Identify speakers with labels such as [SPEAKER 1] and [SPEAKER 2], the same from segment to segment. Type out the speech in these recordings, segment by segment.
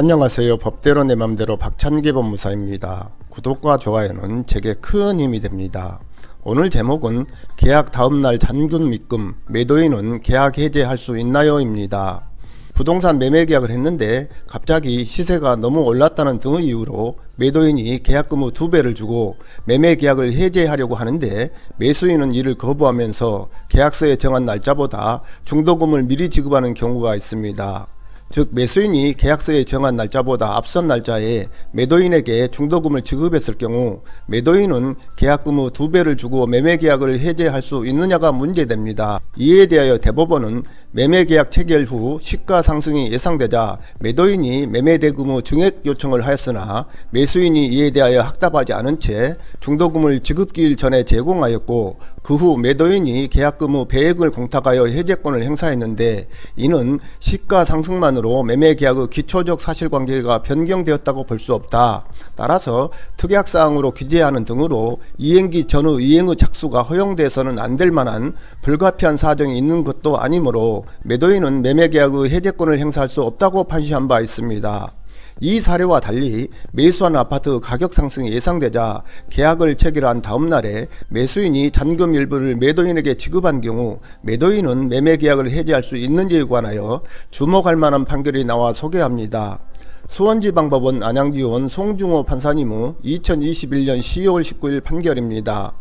[SPEAKER 1] 안녕하세요. 법대로 내 맘대로 박찬기 법무사입니다. 구독과 좋아요는 제게 큰 힘이 됩니다. 오늘 제목은 계약 다음날 잔금 입금, 매도인은 계약 해지할 수 있나요? 입니다. 부동산 매매 계약을 했는데 갑자기 시세가 너무 올랐다는 등의 이유로 매도인이 계약금 후 2배를 주고 매매 계약을 해지하려고 하는데 매수인은 이를 거부하면서 계약서에 정한 날짜보다 중도금을 미리 지급하는 경우가 있습니다. 즉 매수인이 계약서에 정한 날짜보다 앞선 날짜에 매도인에게 중도금을 지급했을 경우 매도인은 계약금 후 2배를 주고 매매계약을 해지할 수 있느냐가 문제됩니다. 이에 대하여 대법원은 매매계약 체결 후 시가 상승이 예상되자 매도인이 매매대금 후 증액 요청을 하였으나 매수인이 이에 대하여 확답하지 않은 채 중도금을 지급기일 전에 제공하였고 그 후 매도인이 계약금 후 배액을 공탁하여 해제권을 행사했는데 이는 시가 상승만으로 매매계약의 기초적 사실관계가 변경되었다고 볼 수 없다. 따라서 특약사항으로 규제하는 등으로 이행기 전의 이행의 착수가 허용돼서는 안 될 만한 불가피한 사정이 있는 것도 아니므로 매도인은 매매계약의 해제권을 행사할 수 없다고 판시한 바 있습니다. 이 사례와 달리 매수한 아파트 가격 상승이 예상되자 계약을 체결한 다음날에 매수인이 잔금 일부를 매도인에게 지급한 경우 매도인은 매매계약을 해지할 수 있는지에 관하여 주목할 만한 판결이 나와 소개합니다. 수원지방법원 안양지원 송중호 판사님의 2021년 12월 19일 판결입니다.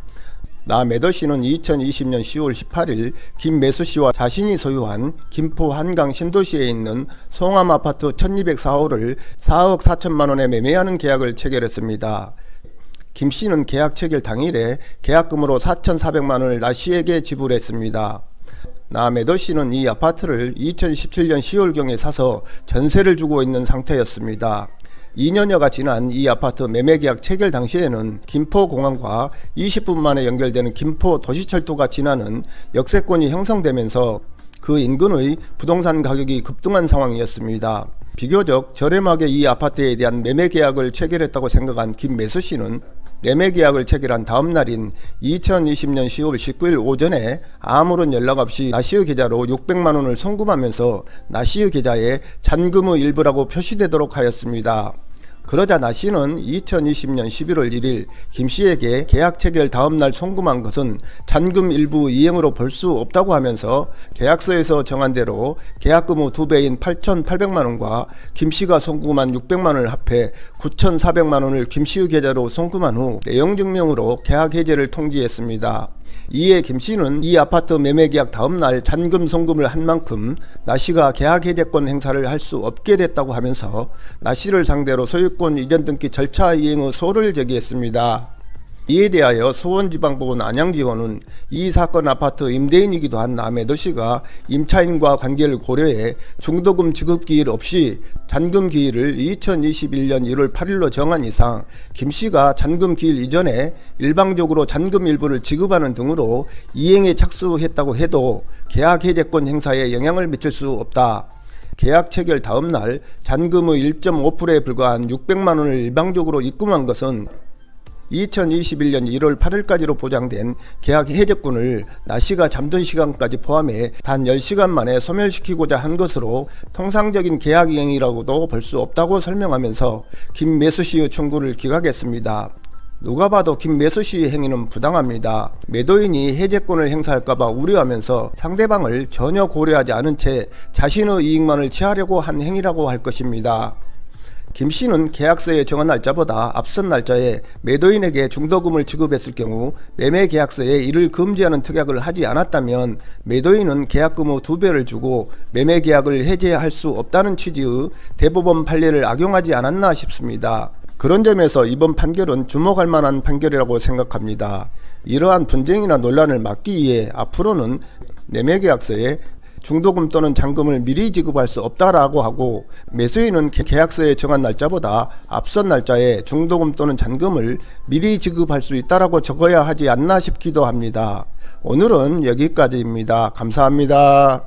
[SPEAKER 1] 나 매도씨는 2020년 10월 18일 김매수씨와 자신이 소유한 김포 한강 신도시에 있는 송암아파트 1204호를 4억 4천만원에 매매하는 계약을 체결했습니다. 김씨는 계약 체결 당일에 계약금으로 4,400만원을 나씨에게 지불했습니다. 나 매도씨는 이 아파트를 2017년 10월경에 사서 전세를 주고 있는 상태였습니다. 2년여가 지난 이 아파트 매매계약 체결 당시에는 김포공항과 20분 만에 연결되는 김포 도시철도가 지나는 역세권이 형성되면서 그 인근의 부동산 가격이 급등한 상황이었습니다. 비교적 저렴하게 이 아파트에 대한 매매계약을 체결했다고 생각한 김매수씨는 매매계약을 체결한 다음 날인 2020년 10월 19일 오전에 아무런 연락 없이 나씨의 계좌로 600만원을 송금하면서 나씨의 계좌에 잔금의 일부라고 표시되도록 하였습니다. 그러자 나씨는 2020년 11월 1일 김씨에게 계약 체결 다음날 송금한 것은 잔금 일부 이행으로 볼 수 없다고 하면서 계약서에서 정한 대로 계약금 후 2배인 8,800만원과 김씨가 송금한 600만원을 합해 9,400만원을 김씨의 계좌로 송금한 후 내용증명으로 계약 해지를 통지했습니다. 이에 김씨는 이 아파트 매매계약 다음날 잔금 송금을 한 만큼 나씨가 계약 해제권 행사를 할 수 없게 됐다고 하면서 나씨를 상대로 소유권 이전 등기 절차 이행의 소를 제기했습니다. 이에 대하여 수원지방법원 안양지원은 이 사건 아파트 임대인이기도 한 나 매도씨가 임차인과 관계를 고려해 중도금 지급 기일 없이 잔금 기일을 2021년 1월 8일로 정한 이상 김씨가 잔금 기일 이전에 일방적으로 잔금 일부를 지급하는 등으로 이행에 착수했다고 해도 계약 해제권 행사에 영향을 미칠 수 없다. 계약 체결 다음날 잔금의 1.5%에 불과한 600만원을 일방적으로 입금한 것은 2021년 1월 8일까지로 보장된 계약 해제권을 나씨가 잠든 시간까지 포함해 단 10시간 만에 소멸시키고자 한 것으로 통상적인 계약 이행이라고도 볼 수 없다고 설명하면서 김매수씨의 청구를 기각했습니다. 누가 봐도 김매수씨의 행위는 부당합니다. 매도인이 해제권을 행사할까봐 우려하면서 상대방을 전혀 고려하지 않은 채 자신의 이익만을 취하려고 한 행위라고 할 것입니다. 김씨는 계약서에 정한 날짜보다 앞선 날짜에 매도인에게 중도금을 지급했을 경우 매매계약서에 이를 금지하는 특약을 하지 않았다면 매도인은 계약금 후 2배를 주고 매매계약을 해제할 수 없다는 취지의 대법원 판례를 악용하지 않았나 싶습니다. 그런 점에서 이번 판결은 주목할 만한 판결이라고 생각합니다. 이러한 분쟁이나 논란을 막기 위해 앞으로는 매매계약서에 중도금 또는 잔금을 미리 지급할 수 없다라고 하고 매수인은 계약서에 정한 날짜보다 앞선 날짜에 중도금 또는 잔금을 미리 지급할 수 있다라고 적어야 하지 않나 싶기도 합니다. 오늘은 여기까지입니다. 감사합니다.